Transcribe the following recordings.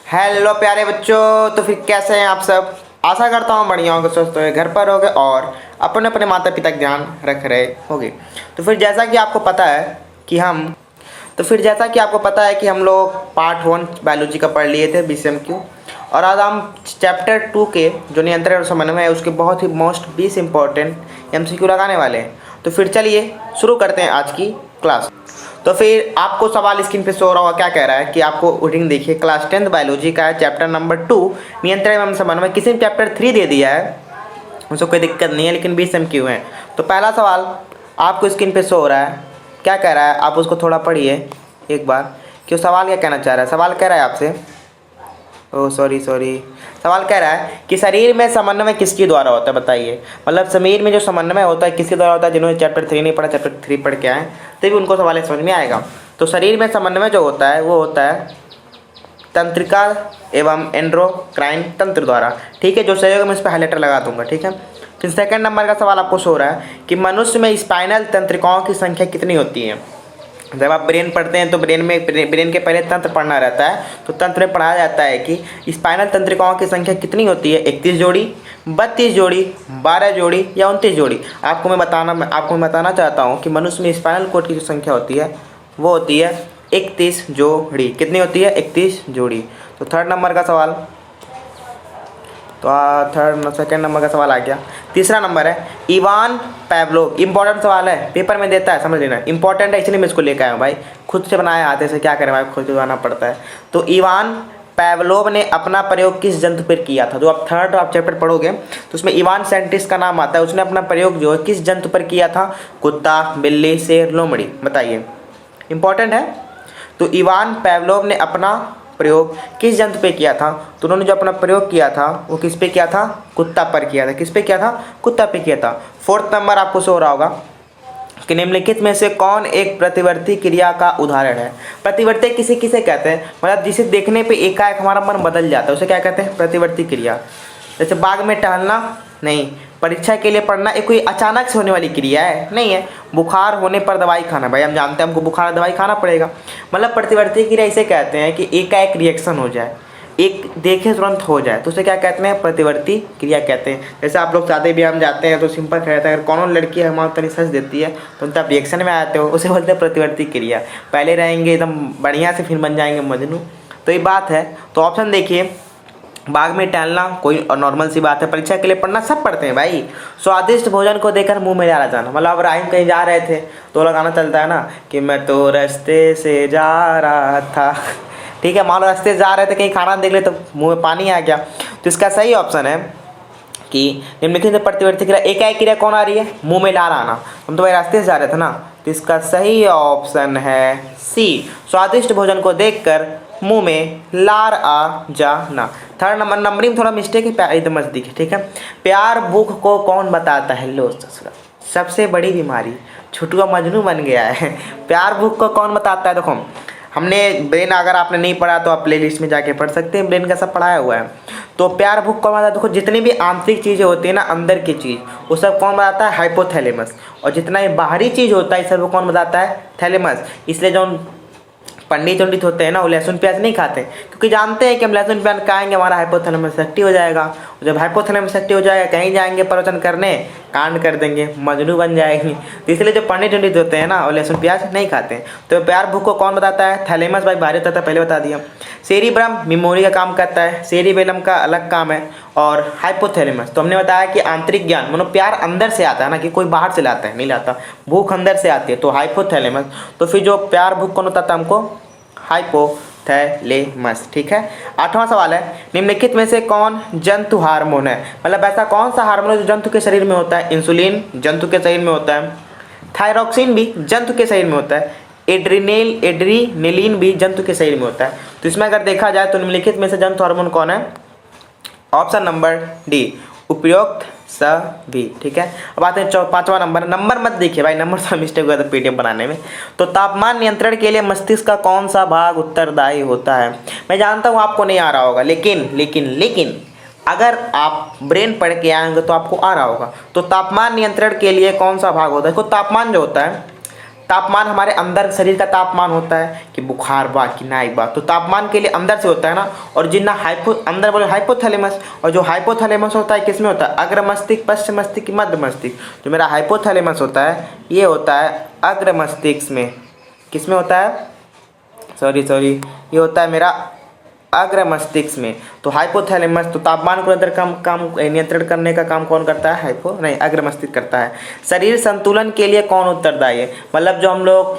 Hello प्यारे बच्चों, तो फिर कैसे हैं आप सब। आशा करता हूँ बढ़िया होंगे, स्वस्थ होंगे, घर पर होंगे और अपने अपने माता पिता का ध्यान रख रहे होंगे। तो फिर जैसा कि आपको पता है कि हम लोग पार्ट 1 बायोलॉजी का पढ़ लिए थे BCMQ, और आज हम चैप्टर 2 के जो नियंत्रण और समन्वय है उसके बहुत ही मोस्ट 20 इंपॉर्टेंट MCQ लगाने वाले हैं। तो फिर चलिए शुरू करते हैं आज की क्लास। तो फिर आपको सवाल स्क्रीन पे शो रहा होगा, क्या कह रहा है कि आपको रीडिंग देखिए, क्लास 10 बायोलॉजी का है, चैप्टर नंबर 2 नियंत्रण एवं समन्वय। किसी ने चैप्टर 3 दे दिया है, उसको कोई दिक्कत नहीं है, लेकिन BCMQ है। तो पहला सवाल आपको स्क्रीन पे शो हो रहा है, क्या कह रहा है, आप उसको थोड़ा पढ़िए एक बार कि वो सवाल क्या कहना चाह रहा है। सवाल कह रहा है आपसे, सवाल कह रहा है कि शरीर में समन्वय किसके द्वारा होता है, बताइए। मतलब शरीर में जो समन्वय होता है किसके द्वारा होता है। जिन्होंने चैप्टर 3 नहीं पढ़ा, चैप्टर 3 पढ़ के आए तभी उनको सवाल समझ में आएगा। तो शरीर में समन्वय जो होता है वो होता है तंत्रिका एवं एंडोक्राइन तंत्र द्वारा, ठीक है। जो सही होगा मैं इस पर हाईलाइटर लगा दूंगा, ठीक है। फिर सेकंड नंबर का सवाल आपको शो हो रहा है कि मनुष्य में स्पाइनल तंत्रिकाओं की संख्या कितनी होती है। जब आप ब्रेन पढ़ते हैं तो ब्रेन के पहले तंत्र पढ़ना रहता है, तो तंत्र में पढ़ाया जाता है कि स्पाइनल तंत्रिकाओं की संख्या कितनी होती है। 31 जोड़ी, 32 जोड़ी, 12 जोड़ी या 29 जोड़ी। आपको मैं बताना चाहता हूँ कि मनुष्य में स्पाइनल कॉर्ड की जो संख्या होती है वो होती है 31 जोड़ी। कितनी होती है? 31 जोड़ी। तो थर्ड नंबर का सवाल, तो सेकंड नंबर का सवाल आ गया। तीसरा नंबर है इवान पैवलोव। इंपॉर्टेंट सवाल है, पेपर में देता है, समझ लेना। इंपॉर्टेंट है इसलिए मैं इसको लेकर आया हूँ भाई, खुद से बनाया हाथे से, क्या करें भाई, खुद से बनाना पड़ता है। तो इवान पैवलोव ने अपना प्रयोग किस जंतु पर किया था। जो आप थर्ड आप चैप्टर पढ़ोगे तो उसमें इवान साइंटिस्ट का नाम आता है। उसने अपना प्रयोग जो है किस जंतु पर किया था। कुत्ता, बिल्ली, शेर, लोमड़ी, बताइए। इंपॉर्टेंट है। तो इवान पैवलोव ने अपना प्रयोग किस जंतु पे किया था। तो उन्होंने जो अपना प्रयोग किया था वो किस पे किया था? कुत्ता पर किया था। किस पे किया था? कुत्ता पे किया था। फोर्थ नंबर आपको शो हो रहा होगा कि निम्नलिखित में से कौन एक प्रतिवर्ती क्रिया का उदाहरण है। प्रतिवर्ती किसे कहते हैं? मतलब जिसे देखने पे एकाएक हमारा मन बदल जाता है उसे क्या कहते हैं? प्रतिवर्ती क्रिया। जैसे बाग में टहलना नहीं, परीक्षा के लिए पढ़ना, ये कोई अचानक से होने वाली क्रिया है नहीं है। बुखार होने पर दवाई खाना, भाई हम जानते हैं हमको बुखार दवाई खाना पड़ेगा। मतलब प्रतिवर्ती क्रिया इसे कहते हैं कि एकाएक रिएक्शन हो जाए, एक देखे तुरंत हो जाए, तो उसे क्या कहते हैं? प्रतिवर्ती क्रिया कहते हैं। जैसे आप लोग शादी ब्याह में जाते हैं तो सिंपल कहता है, अगर कौन लड़की है हमारे तनी सच देती है तो उनका आप रिएक्शन में आते हो, उसे बोलते हैं प्रतिवर्ती क्रिया। पहले रहेंगे एकदम बढ़िया से, फिर बन जाएंगे मजनू। तो ये बात है। तो ऑप्शन देखिए, बाग में टहलना कोई नॉर्मल सी बात है, परीक्षा के लिए पढ़ना सब पढ़ते हैं भाई। स्वादिष्ट भोजन को देखकर मुंह में ला जाना, मतलब अब राहिम कहीं जा रहे थे तो लगाना चलता है ना कि मैं तो रास्ते से जा रहा था, ठीक है। मान लो रास्ते से जा रहे थे, कहीं खाना देख ले तो मुंह में पानी आ गया। तो इसका सही ऑप्शन है कि निम्नलिखित प्रतिवर्ती क्रिया एकाएक क्रिया कौन आ रही है? मुंह में लार आना। हम तो भाई रास्ते से जा रहे थे ना, तो इसका सही ऑप्शन है C, स्वादिष्ट भोजन को देखकर मुंह में लार आ जाना। थर्ड नंबर, नंबरिंग थोड़ा मिस्टेक है, प्यार एकदम मस्ती है, ठीक है। प्यार भूख को कौन बताता है? लो सबसे बड़ी बीमारी, छुटुआ मजनू बन गया है। प्यार भूख को कौन बताता है? देखो हमने ब्रेन, अगर आपने नहीं पढ़ा तो आप प्लेलिस्ट में जाके पढ़ सकते हैं, ब्रेन का सब पढ़ाया हुआ है। तो प्यार भूख कौन बताता है? देखो जितनी भी आंतरिक चीज़ें होती है ना, अंदर की चीज़, वो सब कौन बताता है? हाइपोथैलेमस। और जितना ये बाहरी चीज़ होता है सब कौन बताता है? थैलेमस। इसलिए जो पंडित होते हैं ना वो लहसुन प्याज नहीं खाते, क्योंकि जानते हैं कि हम लहसुन प्याज खाएंगे हमारा हाइपोथैलेमस एक्टिव हो जाएगा। जब हाइपोथैलेमस एक्टिव हो जाएगा, कहीं जाएंगे प्रवचन करने, कांड कर देंगे, मजनू बन जाएंगे। तो इसलिए जो पंडित होते हैं ना वो लहसुन प्याज नहीं खाते। तो प्यार भूख को कौन बताता है? थैलेमस भाई भारी होता था, पहले बता दिया। सेरिब्रम मेमोरी का काम करता है, सेरिबेलम का अलग काम है, और हाइपोथैलेमस तो हमने बताया कि आंतरिक ज्ञान, मतलब प्यार अंदर से आता है ना, कि कोई बाहर से लाता है, नहीं लाता, भूख अंदर से आती है, तो हाइपोथैलेमस। तो फिर जो प्यार भूख कौन बताता है हमको? हाइपोथैलेमस, ठीक है। 8वां सवाल है निम्नलिखित में से कौन जंतु हार्मोन है। मतलब ऐसा कौन सा हार्मोन है जो जंतु के शरीर में होता है? इंसुलिन जंतु के शरीर में होता है, थायरॉक्सिन भी जंतु के शरीर में होता है, एड्रीनेलिन भी जंतु के शरीर में होता है। तो इसमें अगर देखा जाए तो निम्नलिखित में से जंतु हार्मोन कौन है? ऑप्शन नंबर D, उपयुक्त सभी, ठीक है। अब आते हैं 5वां नंबर मत देखिए भाई, नंबर थोड़ा मिस्टेक हुआ था PDF बनाने में। तो तापमान नियंत्रण के लिए मस्तिष्क का कौन सा भाग उत्तरदायी होता है? मैं जानता हूँ आपको नहीं आ रहा होगा, लेकिन अगर आप ब्रेन पढ़ के आएंगे तो आपको आ रहा होगा। तो तापमान नियंत्रण के लिए कौन सा भाग होता है? देखो तापमान जो होता है, तापमान हमारे अंदर शरीर का तापमान होता है कि बुखार बा कि नाई बा, तो तापमान के लिए अंदर से होता है ना। और जितना अंदर बोले हाइपोथैलेमस, और जो हाइपोथैलेमस होता है किसमें होता है, अग्र मस्तिष्क, पश्च मस्तिष्क, मध्य मस्तिष्क। जो मेरा हाइपोथैलेमस होता है ये होता है अग्र मस्तिष्क में। किसमें होता है, सॉरी ये होता है मेरा अग्र मस्तिष्क में। तो हाइपोथैलेमस, तो तापमान को नियंत्रण करने का काम कौन करता है, अग्र मस्तिष्क करता है। शरीर संतुलन के लिए कौन उत्तरदायी है, मतलब जो हम लोग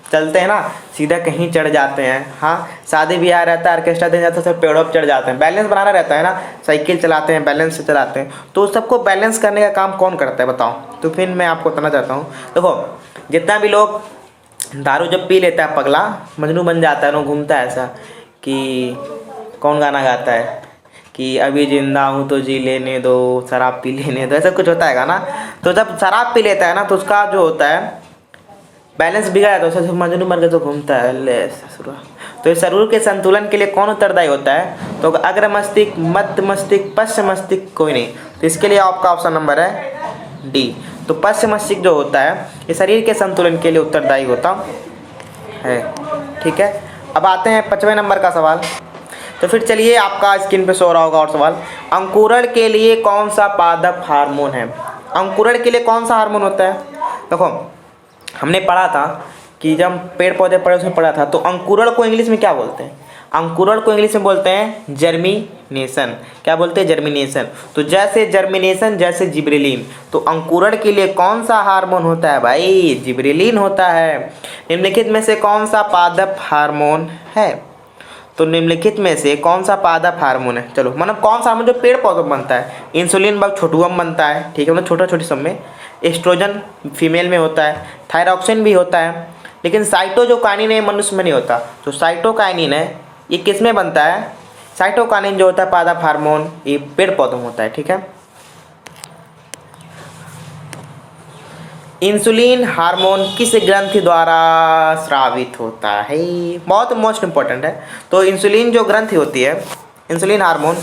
चलते हैं ना सीधा कहीं चढ़ जाते हैं, हाँ शादी ब्याह रहता है, ऑर्केस्ट्रा देने जाते हैं, सब पेड़ों पर चढ़ जाते हैं, बैलेंस बनाना रहता है ना, साइकिल चलाते हैं बैलेंस से चलाते हैं, तो सबको बैलेंस करने का काम कौन करता है बताओ। तो फिर मैं आपको बताना चाहता हूँ, देखो जितना भी लोग दारू जब पी लेता है पगला मजनू बन जाता है, वो घूमता है ऐसा कि कौन गाना गाता है कि अभी जिंदा हूँ तो जी लेने दो, शराब पी लेने दो, ऐसा कुछ होता है गाना। तो जब शराब पी लेता है ना तो उसका जो होता है बैलेंस बिगड़ा है, तो उसे मजनू बन के तो घूमता है ले ससुरा। तो इस शरीर के संतुलन के लिए कौन उत्तरदायी होता है, तो अग्र मस्तिष्क, मध्य मस्तिष्क, पश्च मस्तिष्क, कोई नहीं। तो इसके लिए आपका ऑप्शन नंबर है डी। तो पश्च मस्तिष्क जो होता है ये शरीर के संतुलन के लिए उत्तरदायी होता है, ठीक है। अब आते हैं 5वें नंबर का सवाल। तो फिर चलिए आपका स्क्रीन पे सो रहा होगा और सवाल, अंकुरण के लिए कौन सा पादप हार्मोन है। अंकुरण के लिए कौन सा हार्मोन होता है, देखो हमने पढ़ा था कि जब पेड़ पौधे पढ़े उसमें पढ़ा था, तो अंकुरण को इंग्लिश में क्या बोलते हैं, अंकुरण को इंग्लिश में बोलते हैं जर्मिनेशन। क्या बोलते हैं, जर्मिनेशन। तो जैसे जर्मिनेशन जैसे जिब्रेलिन, तो अंकुरण के लिए कौन सा हार्मोन होता है भाई, जिब्रेलिन होता है। निम्नलिखित में से कौन सा पादप हार्मोन है, तो निम्नलिखित में से कौन सा पादप हार्मोन है, चलो मतलब कौन सा हार्मोन जो पेड़ पौधों में बनता है। इंसुलिन बहुत छोटुआ में बनता है, ठीक है, मतलब छोटा छोटी सब में। एस्ट्रोजन फीमेल में होता है, थायरॉक्सिन भी होता है, लेकिन साइटोकाइनिन है मनुष्य में नहीं होता। तो साइटोकाइनिन है ये किस में बनता है, साइटोकाइनिन जो होता है पादप हार्मोन ये पेड़ पौधों में होता है, ठीक है। इंसुलिन हार्मोन किस ग्रंथि द्वारा स्रावित होता है, बहुत मोस्ट इंपॉर्टेंट है। तो इंसुलिन जो ग्रंथि होती है, इंसुलिन हार्मोन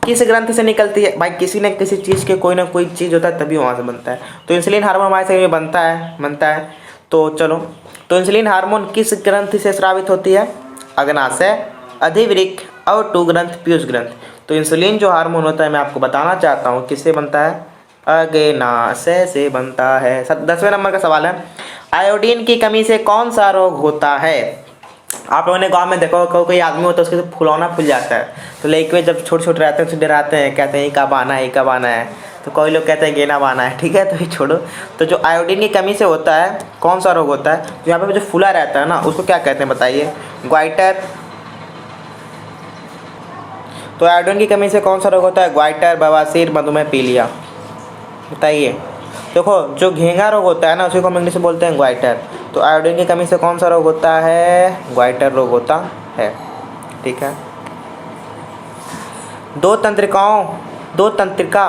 किस ग्रंथि से निकलती है भाई, किसी न किसी चीज़ के कोई ना कोई चीज़ होता है तभी वहाँ से बनता है। तो इंसुलिन हार्मोन हमारे शरीर में बनता है। तो चलो, तो इंसुलिन हार्मोन किस ग्रंथि से स्रावित होती है, अग्नाशय, अधिवृक्क, अवटु ग्रंथ, पीयूष ग्रंथ। तो इंसुलिन जो हार्मोन होता है मैं आपको बताना चाहता हूँ किससे बनता है, अग्नाशय से बनता है। 10वें नंबर का सवाल है, आयोडीन की कमी से कौन सा रोग होता है। आप लोगों ने गांव में देखो कोई आदमी होता है उसके तो फुलौना फूल जाता है, तो लड़के जब छोटे छोटे रहते हैं उससे डराते हैं, कहते हैं ये कब आना है, ये कब आना है। तो कोई लोग कहते हैं गेना बाना है, ठीक है, तो ये छोड़ो। तो जो आयोडीन की कमी से होता है कौन सा रोग होता है, तो यहाँ पे जो फूला रहता है ना उसको क्या कहते हैं बताइए, ग्वाइटर। तो आयोडीन की कमी से कौन सा रोग होता है, ग्वाइटर, बवासीर, मधुमेह, पीलिया, बताइए। देखो जो घेंगा रोग होता है ना उसी को हम इंग्लिश में बोलते हैं ग्वाइटर। तो आयोडीन की कमी से कौन सा रोग होता है, ग्वाइटर रोग होता है, ठीक है। दो तंत्रिका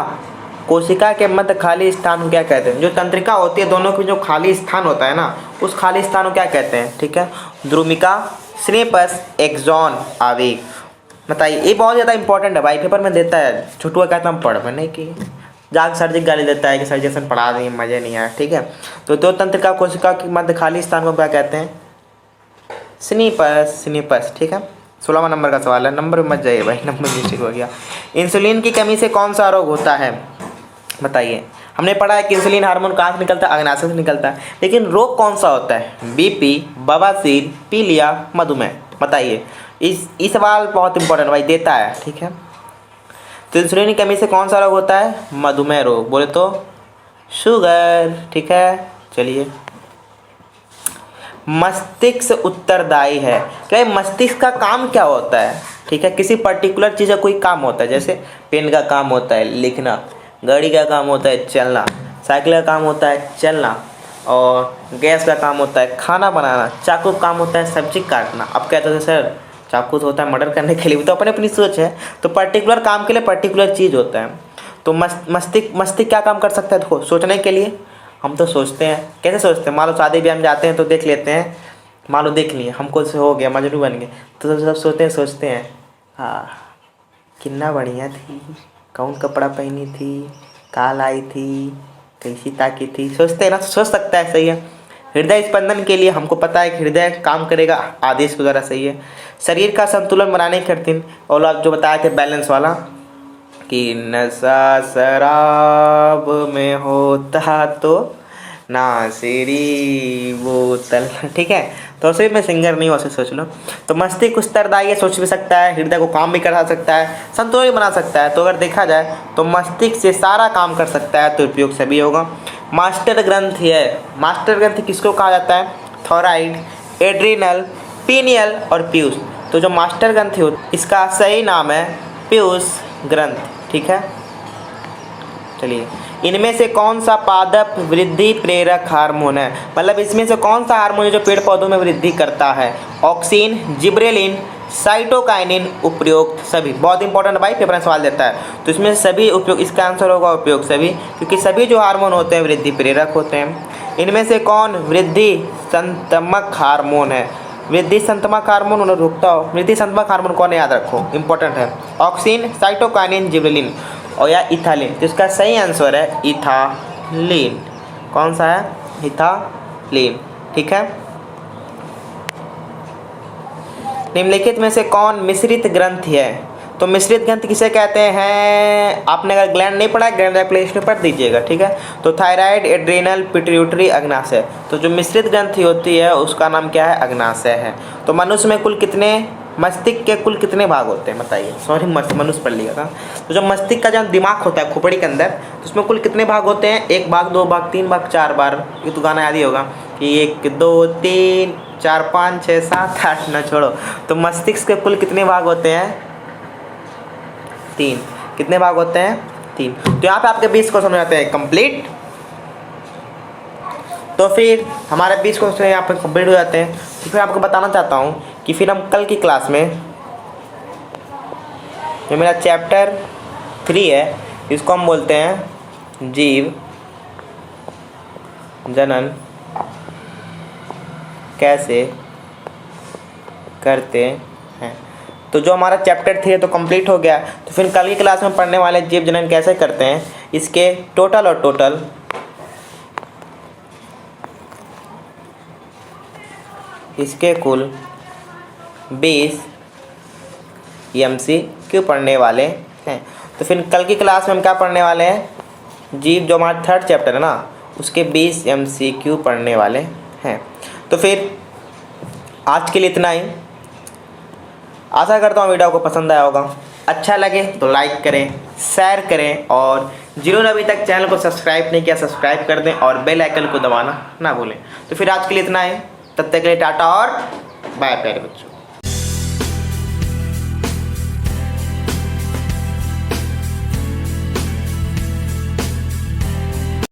कोशिका के मध्य खाली स्थान को क्या कहते हैं, जो तंत्रिका होती है दोनों की जो खाली स्थान होता है ना उस खाली स्थान को क्या कहते हैं, ठीक है। द्रुमिका, स्नेपस, एक्सॉन, आवेग, बताइए। ये बहुत ज़्यादा इंपॉर्टेंट है भाई, पेपर में देता है, छोटुआ कहता हम पढ़ में नहीं कि जाग सर जी गाली देता है कि सर जैसे पढ़ा दें मज़े नहीं आया, ठीक है। तो दो तंत्रिका कोशिका के मध्य खाली स्थान को क्या कहते हैं, स्नीपस, ठीक है। 16वां नंबर का सवाल है, नंबर मत जाइए भाई, नंबर मिस्टेक हो गया। इंसुलिन की कमी से कौन सा रोग होता है, बताइए। हमने पढ़ा है कि इंसुलिन हार्मोन कहाँ से निकलता है, अग्नाशय से निकलता है, लेकिन रोग कौन सा होता है, बीपी, बवासीर, पीलिया, मधुमेह, बताइए। इस सवाल बहुत इंपॉर्टेंट भाई, देता है, ठीक है। तो इंसुलिन की कमी से कौन सा रोग होता है, मधुमेह रोग, बोले तो शुगर, ठीक है। चलिए, मस्तिष्क उत्तरदायी है, क्या मस्तिष्क का काम क्या होता है, ठीक है। किसी पर्टिकुलर चीज़ का कोई काम होता है, जैसे पेन का काम होता है लिखना, गाड़ी का काम होता है चलना, साइकिल का काम होता है चलना, और गैस का काम होता है खाना बनाना, चाकू का काम होता है सब्जी काटना। अब कहते हैं सर चाकू तो होता है मर्डर करने के लिए, तो अपनी अपनी सोच है। तो पर्टिकुलर काम के लिए पर्टिकुलर चीज़ होता है। तो मस्तिष्क क्या काम कर सकता है, देखो सोचने के लिए हम तो सोचते हैं, कैसे सोचते हैं, मान लो शादी ब्याह में जाते हैं तो देख लेते हैं, मान लो देख लिए हमको से हो गया मजनू बन गए, तो सब सोचते हैं हाँ कितना बढ़िया थी, कौन कपड़ा पहनी थी, काल आई थी, कैसी ताकी थी, सोचते हैं ना, सोच सकता है, सही है। हृदय स्पंदन के लिए हमको पता है कि हृदय काम करेगा आदेश के द्वारा, सही है। शरीर का संतुलन बनाने की करती, और आप जो बताए थे बैलेंस वाला कि नशा शराब में होता तो नासिरी बोतल, ठीक है। तो वैसे मैं सिंगर नहीं हूँ, वैसे सोच लो। तो मस्तिष्क उत्तरदायी सोच भी सकता है, हृदय को काम भी करा सकता है, संतुलन भी बना सकता है। तो अगर देखा जाए तो मस्तिष्क से सारा काम कर सकता है, तो उपयोग सभी होगा। मास्टर ग्रंथि है, मास्टर ग्रंथि किसको कहा जाता है? थायराइड, एड्रिनल, पीनियल और पीयूष। तो जो मास्टर ग्रंथि हो इसका सही नाम है पीयूष ग्रंथि, ठीक है। चलिए, इनमें से कौन सा पादप वृद्धि प्रेरक हार्मोन है? मतलब इसमें से कौन सा हार्मोन है जो पेड़ पौधों में वृद्धि करता है? ऑक्सिन, जिब्रेलिन, साइटोकाइनिन, उपयुक्त सभी। बहुत इंपॉर्टेंट भाई, पेपर में सवाल देता है। तो इसमें सभी उपयोग, इसका आंसर होगा उपयोग सभी, क्योंकि सभी जो हार्मोन होते हैं वृद्धि प्रेरक होते हैं। इनमें से कौन वृद्धि संतमक हार्मोन है? वृद्धि संतमक हार्मोन रुकता हो, वृद्धि संतमक हार्मोन कौन है याद रखो, इंपॉर्टेंट है। ऑक्सिन, साइटोकाइनिन, जिब्रेलिन और या इथालिन। तो इसका सही आंसर है इथालिन। कौन सा है? इथालिन, ठीक है। निम्नलिखित में से कौन मिश्रित ग्रंथि है? तो मिश्रित ग्रंथि किसे कहते हैं? आपने अगर ग्लैंड नहीं पढ़ा, ग्लैंड प्लेलिस्ट में पढ़ दीजिएगा, ठीक है। तो थायराइड, एड्रिनल, पिट्यूटरी, अग्नाशय। तो जो मिश्रित ग्रंथि होती है उसका नाम क्या है? अग्नाशय है। तो मनुष्य में कुल कितने, मस्तिष्क के कुल कितने भाग होते हैं बताइए? सॉरी, मनुष्य पढ़ लिया था। तो जो मस्तिष्क का जो दिमाग होता है खोपड़ी के अंदर, तो उसमें कुल कितने भाग होते हैं? 1 भाग, 2 भाग, 3 भाग, 4 बार। ये तो गाना याद ही होगा कि 1 2 3 4 5 6 7 8 9 छोड़ो। तो मस्तिष्क के कुल कितने भाग होते हैं? 3। कितने भाग होते हैं? 3। तो यहाँ पे आपके 20 क्वेश्चन हो जाते हैं कंप्लीट। तो फिर हमारे 20 क्वेश्चन यहाँ पे कंप्लीट हो जाते हैं। तो फिर आपको बताना चाहता हूँ कि फिर हम कल की क्लास में जो मेरा चैप्टर 3 है, इसको हम बोलते हैं जीव जनन कैसे करते हैं। तो जो हमारा चैप्टर 3 है तो कंप्लीट हो गया। तो फिर कल की क्लास में पढ़ने वाले जीव जनन कैसे करते हैं, इसके टोटल और टोटल इसके कुल 20 MCQ पढ़ने वाले हैं। तो फिर कल की क्लास में हम क्या पढ़ने वाले हैं? जीव, जो हमारा 3rd चैप्टर है ना, उसके 20 MCQ पढ़ने वाले हैं। तो फिर आज के लिए इतना ही। आशा करता हूँ वीडियो को पसंद आया होगा। अच्छा लगे तो लाइक करें, शेयर करें, और जिन्होंने अभी तक चैनल को सब्सक्राइब नहीं किया सब्सक्राइब कर दें और बेल आइकन को दबाना ना भूलें। तो फिर आज के लिए इतना ही। तब तक के लिए टाटा और बाय प्यारे बच्चों।